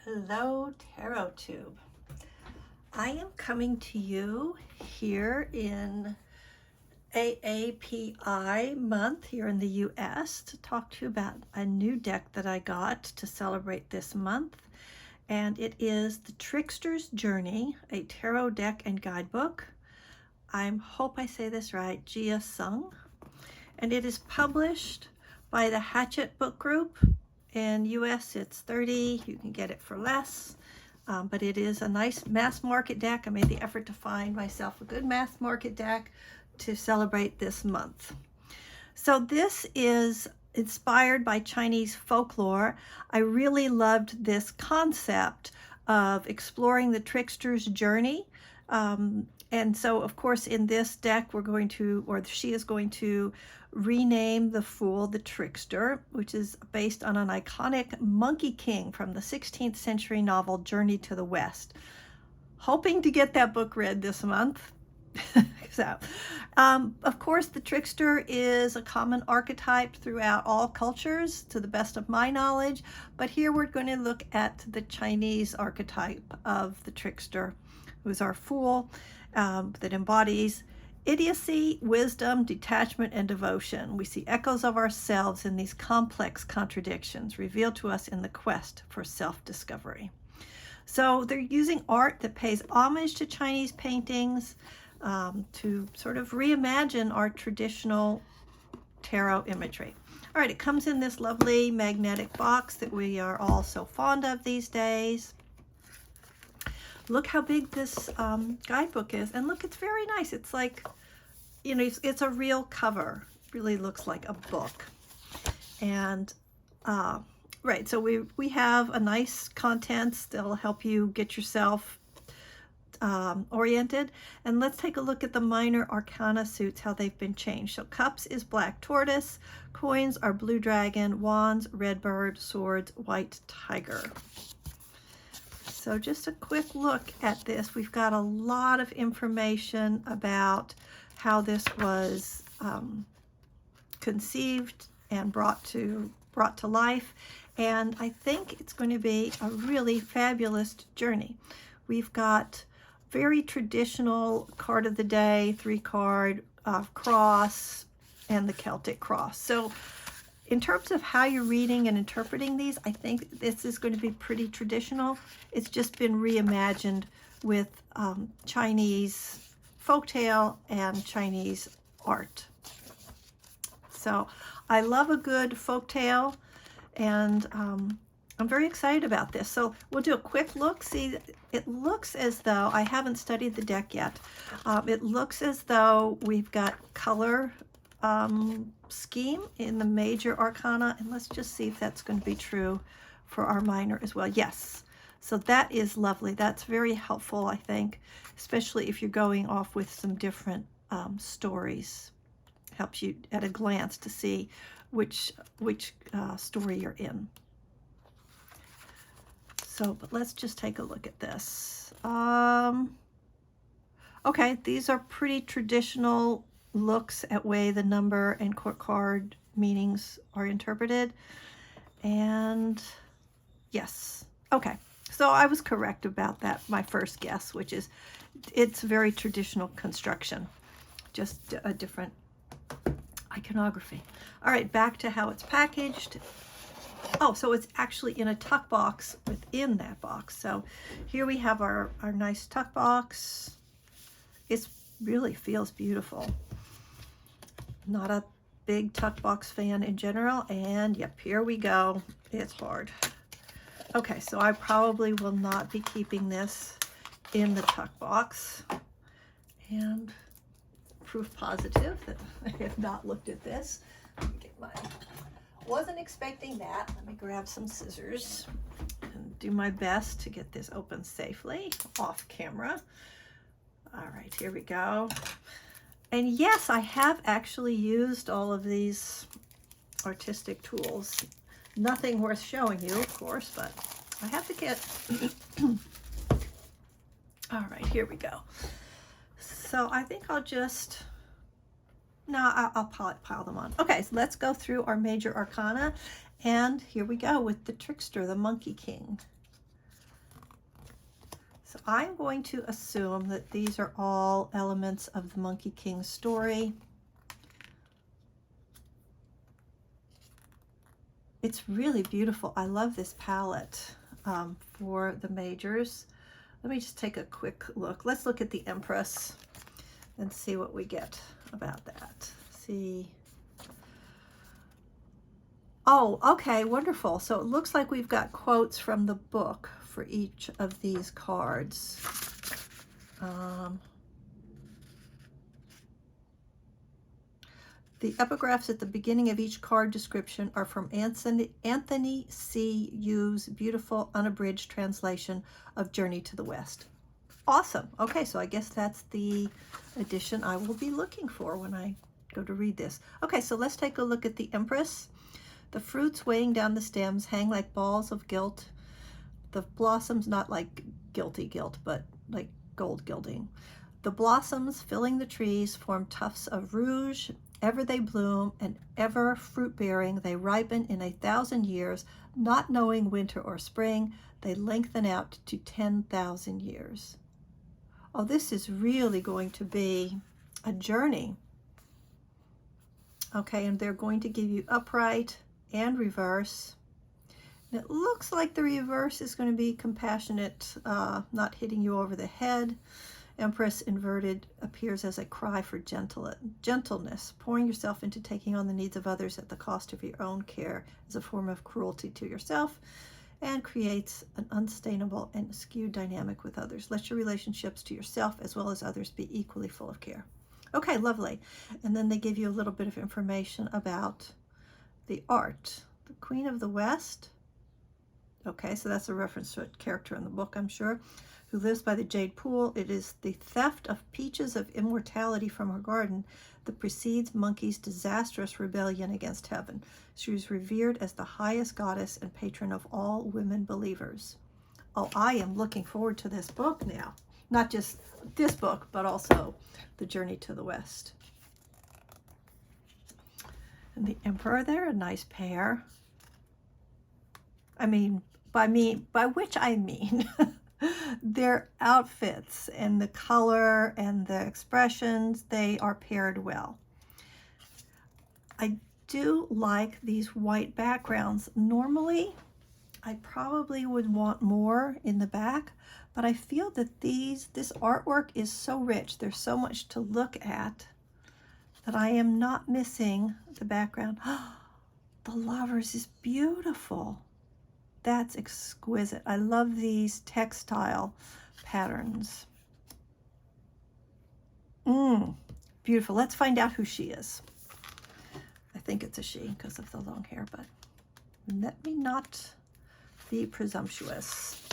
Hello, Tarot Tube. I am coming to you here in AAPI month here in the US to talk to you about a new deck that I got to celebrate this month. And it is the Trickster's Journey, a tarot deck and guidebook. I hope I say this right, Jia Sung. And it is published by the Hatchet Book Group. In US it's $30, you can get it for less, but it is a nice mass market deck. I made the effort to find myself a good mass market deck to celebrate this month. So this is inspired by Chinese folklore. I really loved this concept of exploring the trickster's journey. And so, of course, in this deck, we're going to, or she is going to rename the fool the Trickster, which is based on an iconic monkey king from the 16th century novel Journey to the West. Hoping to get that book read this month. So, of course, the Trickster is a common archetype throughout all cultures, to the best of my knowledge. But here we're going to look at the Chinese archetype of the Trickster, who's our fool, that embodies idiocy, wisdom, detachment, and devotion. We see echoes of ourselves in these complex contradictions revealed to us in the quest for self-discovery. So they're using art that pays homage to Chinese paintings to sort of reimagine our traditional tarot imagery. All right, it comes in this lovely magnetic box that we are all so fond of these days. Look how big this guidebook is, and look, it's very nice. It's like, you know, it's a real cover. It really looks like a book. And right, so we have a nice contents that'll help you get yourself oriented. And let's take a look at the minor arcana suits, how they've been changed. So cups is black tortoise, coins are blue dragon, wands red bird, swords white tiger. So just a quick look at this. We've got a lot of information about how this was conceived and brought to life. And I think it's going to be a really fabulous journey. We've got very traditional card of the day, 3-card cross, and the Celtic cross. So in terms of how you're reading and interpreting these, I think this is going to be pretty traditional. It's just been reimagined with Chinese folktale and Chinese art. So I love a good folktale, and I'm very excited about this. So we'll do a quick look. See, it looks as though, I haven't studied the deck yet, it looks as though we've got color scheme in the major arcana, and let's just see if that's going to be true for our minor as well. Yes, so that is lovely. That's very helpful, I think, especially if you're going off with some different stories. Helps you at a glance to see which story you're in. So, but let's just take a look at this. Okay, these are pretty traditional looks at way the number and court card meanings are interpreted. And yes, okay, so I was correct about that, my first guess, which is it's very traditional construction, just a different iconography. All right, back to how it's packaged. Oh, so it's actually in a tuck box within that box. So here we have our nice tuck box. It really feels beautiful. Not a big tuck box fan in general, and yep, here we go. It's hard. Okay, so I probably will not be keeping this in the tuck box, and proof positive that I have not looked at this. Let me get wasn't expecting that. Let me grab some scissors and do my best to get this open safely off camera. All right, here we go. And yes, I have actually used all of these artistic tools. Nothing worth showing you, of course, but I have to get... All right, here we go. So I think I'll just... No, I'll pile them on. Okay, so let's go through our major arcana. And here we go with the Trickster, the Monkey King. So I'm going to assume that these are all elements of the Monkey King story. It's really beautiful. I love this palette for the majors. Let me just take a quick look. Let's look at the Empress and see what we get about that. See. Oh, okay, wonderful. So it looks like we've got quotes from the book for each of these cards. The epigraphs at the beginning of each card description are from Anthony C. Yu's beautiful unabridged translation of Journey to the West. Awesome. Okay, so I guess that's the edition I will be looking for when I go to read this. Okay, so let's take a look at the Empress. The fruits weighing down the stems hang like balls of gilt. The blossoms, not like guilty gilt, but like gold gilding. The blossoms filling the trees form tufts of rouge. Ever they bloom, and ever fruit-bearing, they ripen in 1,000 years, not knowing winter or spring. They lengthen out to 10,000 years. Oh, this is really going to be a journey. Okay, and they're going to give you upright and reverse. And it looks like the reverse is going to be compassionate, not hitting you over the head. Empress inverted appears as a cry for gentleness. Pouring yourself into taking on the needs of others at the cost of your own care is a form of cruelty to yourself and creates an unsustainable and skewed dynamic with others. Let your relationships to yourself as well as others be equally full of care. Okay, lovely. And then they give you a little bit of information about the art. The Queen of the West. Okay, so that's a reference to a character in the book, I'm sure, who lives by the Jade Pool. It is the theft of peaches of immortality from her garden that precedes Monkey's disastrous rebellion against heaven. She is revered as the highest goddess and patron of all women believers. Oh, I am looking forward to this book now. Not just this book, but also The Journey to the West. And the Emperor there, a nice pair. I mean, by which I mean their outfits and the color and the expressions, they are paired well. I do like these white backgrounds. Normally, I probably would want more in the back, but I feel that this artwork is so rich. There's so much to look at that I am not missing the background. The Lovers is beautiful. That's exquisite. I love these textile patterns. Beautiful. Let's find out who she is. I think it's a she because of the long hair, but let me not be presumptuous.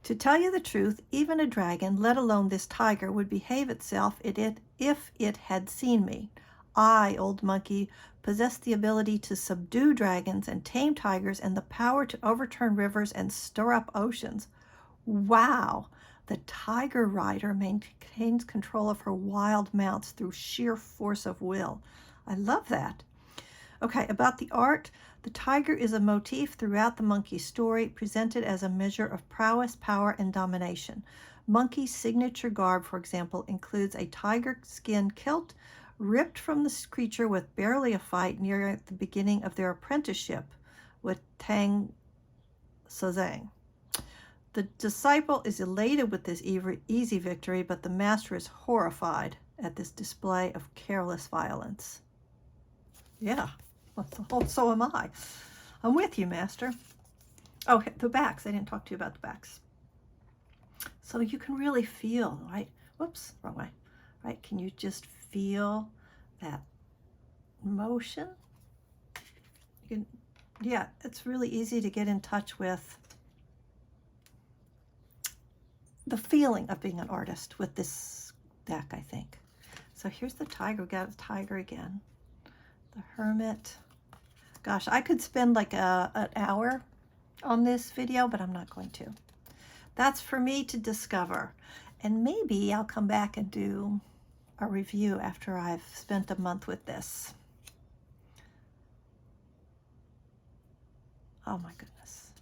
To tell you the truth, even a dragon, let alone this tiger, would behave itself if it had seen me. I, old monkey, possess the ability to subdue dragons and tame tigers and the power to overturn rivers and stir up oceans. Wow! The tiger rider maintains control of her wild mounts through sheer force of will. I love that. Okay, about the art, the tiger is a motif throughout the Monkey story, presented as a measure of prowess, power, and domination. Monkey's signature garb, for example, includes a tiger skin kilt, ripped from the creature with barely a fight near the beginning of their apprenticeship with Tang Sazang. The disciple is elated with this easy victory, but the master is horrified at this display of careless violence. Yeah, so am I. I'm with you, master. Oh, the backs. I didn't talk to you about the backs. So you can really feel, right? Whoops, wrong way. Right? Can you just feel that motion? You can, yeah, it's really easy to get in touch with the feeling of being an artist with this deck, I think. So here's the tiger. We got a tiger again. The Hermit. Gosh, I could spend like an hour on this video, but I'm not going to. That's for me to discover. And maybe I'll come back and do a review after I've spent a month with this. Oh my goodness.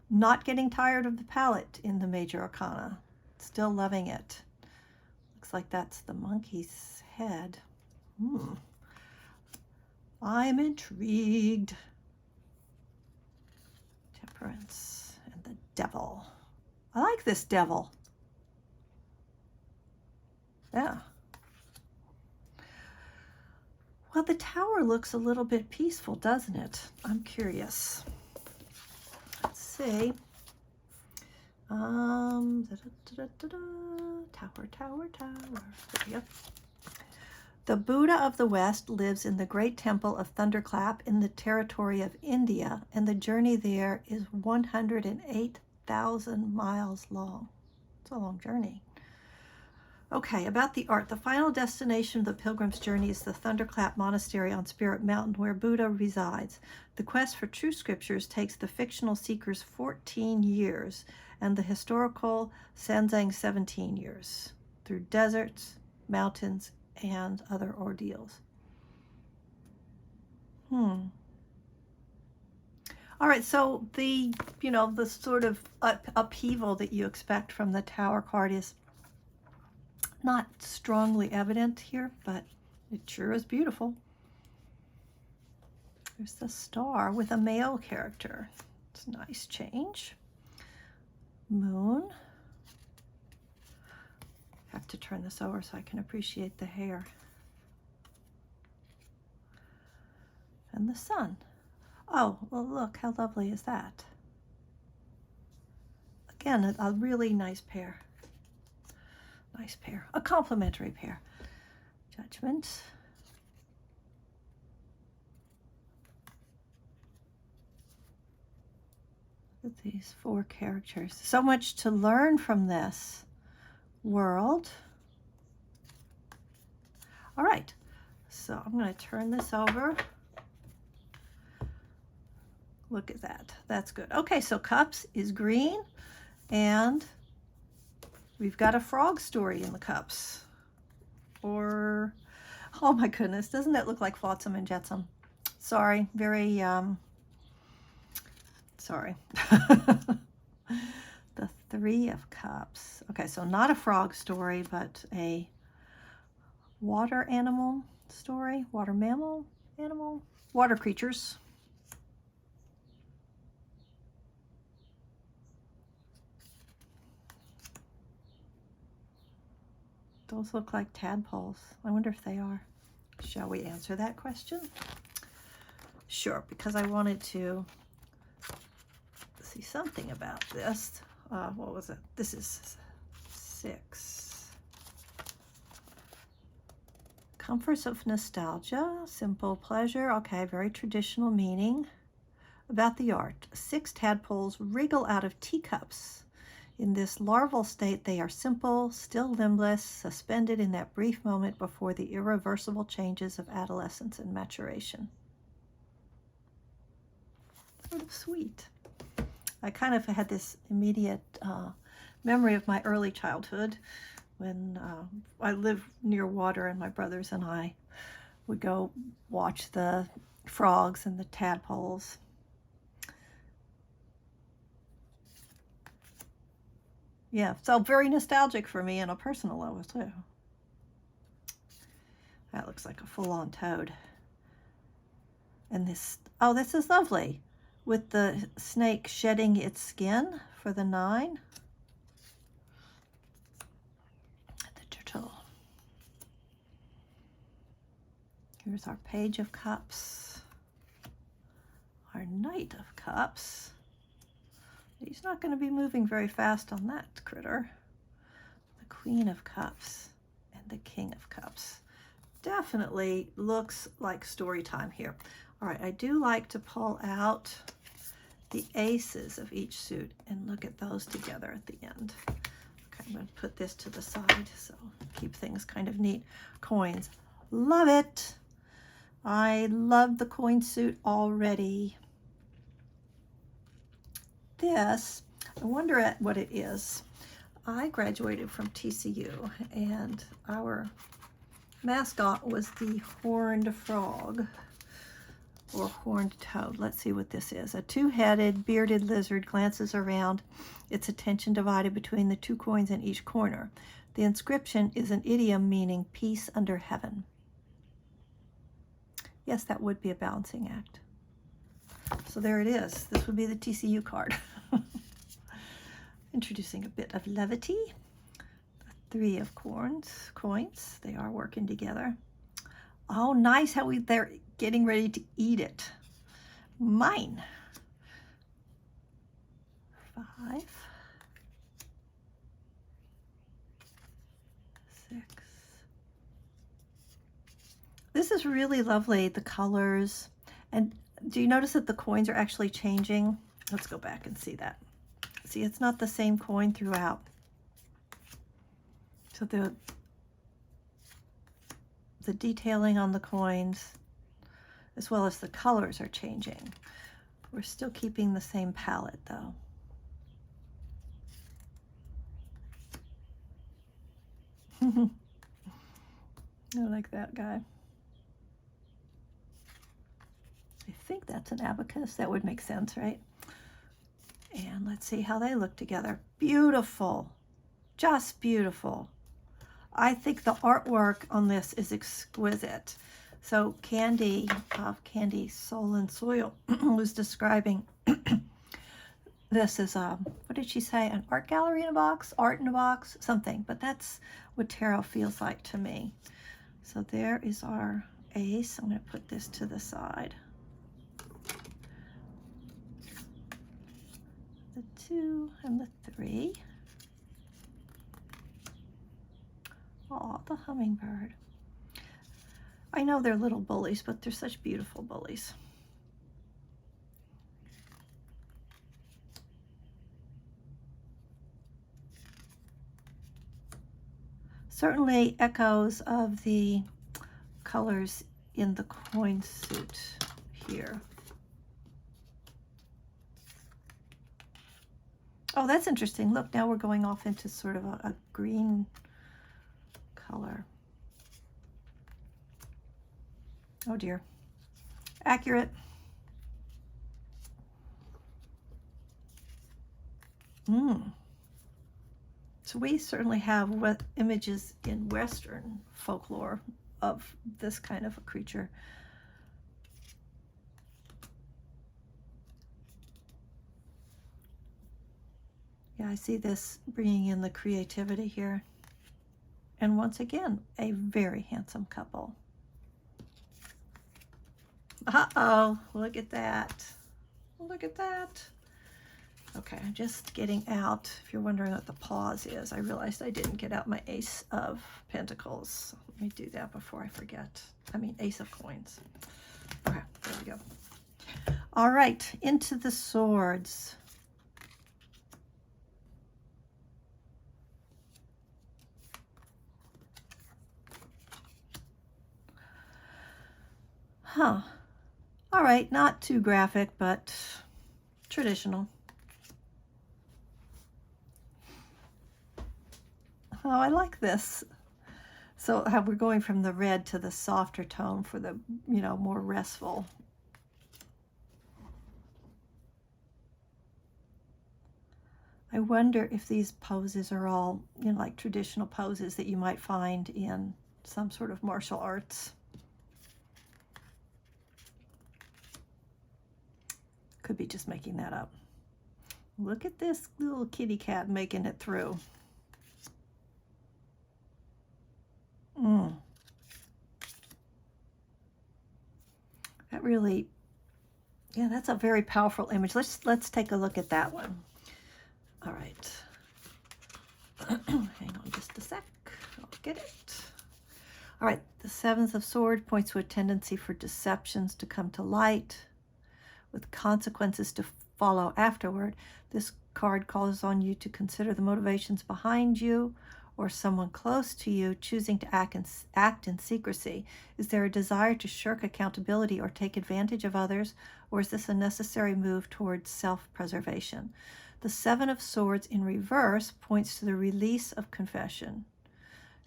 Not getting tired of the palette in the Major Arcana. Still loving it. Looks like that's the monkey's head. I'm intrigued. Temperance and the devil. I like this devil. Yeah. Well, the tower looks a little bit peaceful, doesn't it? I'm curious. Let's see. Tower. There we go. The Buddha of the West lives in the great temple of Thunderclap in the territory of India, and the journey there is 108,000 miles long. It's a long journey. Okay, about the art. The final destination of the pilgrim's journey is the Thunderclap Monastery on Spirit Mountain, where Buddha resides. The quest for true scriptures takes the fictional seekers 14 years, and the historical Sanzang 17 years, through deserts, mountains, and other ordeals. All right, so the sort of upheaval that you expect from the Tower card is not strongly evident here, but it sure is beautiful. There's the star with a male character. It's a nice change. Moon. Have to turn this over so I can appreciate the hair. And the sun. Oh, well, look, how lovely is that? Again, a really nice pair. Nice pair. A complementary pair. Judgment. Look at these 4 characters. So much to learn from this world. All right, so I'm going to turn this over. Look at that. That's good. Okay, so cups is green, and we've got a frog story in the cups. Or, oh my goodness, doesn't that look like Flotsam and Jetsam? Sorry, very, sorry. The 3 of Cups. Okay, so not a frog story, but a water animal story. Water mammal animal. Water creatures. Those look like tadpoles. I wonder if they are. Shall we answer that question? Sure, because I wanted to see something about this. What was it? This is 6. Comforts of nostalgia, simple pleasure. Okay, very traditional meaning. About the art. 6 tadpoles wriggle out of teacups. In this larval state, they are simple, still limbless, suspended in that brief moment before the irreversible changes of adolescence and maturation. Sort of sweet. I kind of had this immediate memory of my early childhood when I lived near water, and my brothers and I would go watch the frogs and the tadpoles. Yeah, so very nostalgic for me on a personal level too. That looks like a full-on toad. And this, oh, this is lovely, with the snake shedding its skin for the 9. The turtle. Here's our Page of Cups. Our Knight of Cups. He's not going to be moving very fast on that critter. The Queen of Cups and the King of Cups. Definitely looks like story time here. All right, I do like to pull out the aces of each suit and look at those together at the end. Okay, I'm going to put this to the side so keep things kind of neat. Coins. Love it. I love the coin suit already. This, I wonder at what it is. I graduated from TCU, and our mascot was the horned frog. or horned toad. Let's see what this is. A two-headed, bearded lizard glances around, its attention divided between the 2 coins in each corner. The inscription is an idiom meaning peace under heaven. Yes, that would be a balancing act. So there it is. This would be the TCU card. Introducing a bit of levity. The 3 of coins. They are working together. Oh, nice how they're getting ready to eat it. Mine. 5, 6. This is really lovely, the colors. And do you notice that the coins are actually changing? Let's go back and see that. See, it's not the same coin throughout. So the detailing on the coins, as well as the colors, are changing. We're still keeping the same palette, though. I like that guy. I think that's an abacus. That would make sense, right? And let's see how they look together. Beautiful. Just beautiful. I think the artwork on this is exquisite. So Candy of Candy Soul and Soil was describing this as a, what did she say? An art gallery in a box? Art in a box? Something. But that's what tarot feels like to me. So there is our ace. I'm going to put this to the side. The 2 and the 3. Oh, the hummingbird. I know they're little bullies, but they're such beautiful bullies. Certainly echoes of the colors in the coin suit here. Oh, that's interesting. Look, now we're going off into sort of a green color. Oh dear. Accurate. So we certainly have images in Western folklore of this kind of a creature. Yeah, I see this bringing in the creativity here. And once again, a very handsome couple. Uh-oh, look at that. Look at that. Okay, I'm just getting out. If you're wondering what the pause is, I realized I didn't get out my Ace of Pentacles. Let me do that before I forget. I mean, Ace of Coins. Okay, there we go. All right, into the swords. Huh. All right, not too graphic, but traditional. Oh, I like this. So how we're going from the red to the softer tone for the, more restful. I wonder if these poses are all, like traditional poses that you might find in some sort of martial arts. Could be just making that up. Look at this little kitty cat making it through. That really, yeah, that's a very powerful image. Let's take a look at that one. All right. Hang on just a sec. I'll get it. All right. The 7th of Swords points to a tendency for deceptions to come to light with consequences to follow afterward. This card calls on you to consider the motivations behind you or someone close to you choosing to act in secrecy. Is there a desire to shirk accountability or take advantage of others, or is this a necessary move towards self-preservation? The 7 of Swords in reverse points to the release of confession.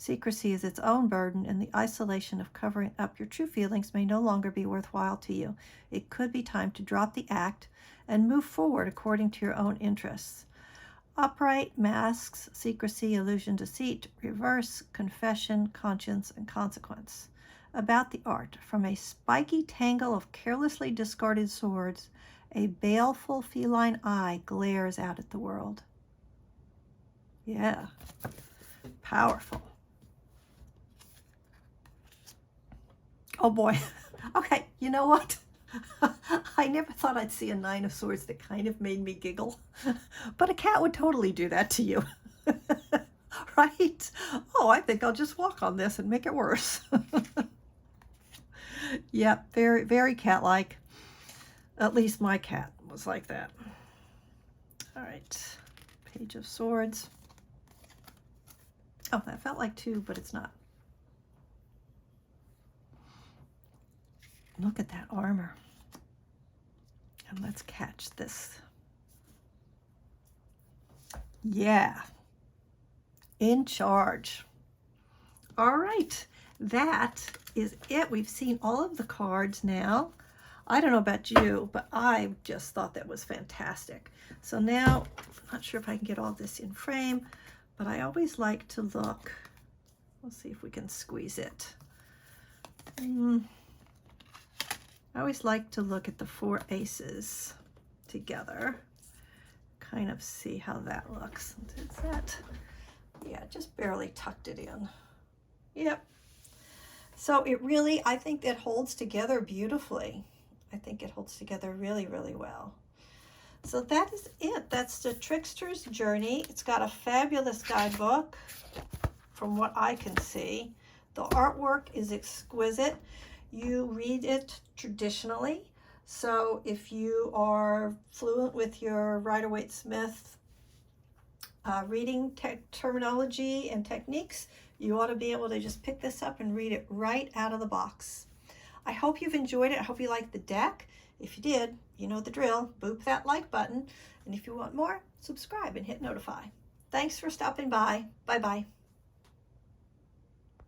Secrecy is its own burden, and the isolation of covering up your true feelings may no longer be worthwhile to you. It could be time to drop the act and move forward according to your own interests. Upright masks secrecy, illusion, deceit, reverse, confession, conscience, and consequence. About the art, from a spiky tangle of carelessly discarded swords, a baleful feline eye glares out at the world. Yeah, powerful. Oh boy. Okay, you know what? I never thought I'd see a 9 of Swords that kind of made me giggle. But a cat would totally do that to you. Right? Oh, I think I'll just walk on this and make it worse. Yep, very, very cat-like. At least my cat was like that. All right, Page of Swords. Oh, that felt like 2, but it's not. Look at that armor. And let's catch this. Yeah. In charge. All right. That is it. We've seen all of the cards now. I don't know about you, but I just thought that was fantastic. So now, I'm not sure if I can get all this in frame, but I always like to look. We'll see if we can squeeze it. I always like to look at the 4 aces together, kind of see how that looks. Is that, yeah, just barely tucked it in. Yep. So it really, I think it holds together beautifully. I think it holds together really, really well. So that is it. That's the Trickster's Journey. It's got a fabulous guidebook from what I can see. The artwork is exquisite. You read it traditionally. So if you are fluent with your Rider-Waite-Smith reading terminology and techniques, you ought to be able to just pick this up and read it right out of the box. I hope you've enjoyed it. I hope you liked the deck. If you did, you know the drill. Boop that like button. And if you want more, subscribe and hit notify. Thanks for stopping by. Bye-bye.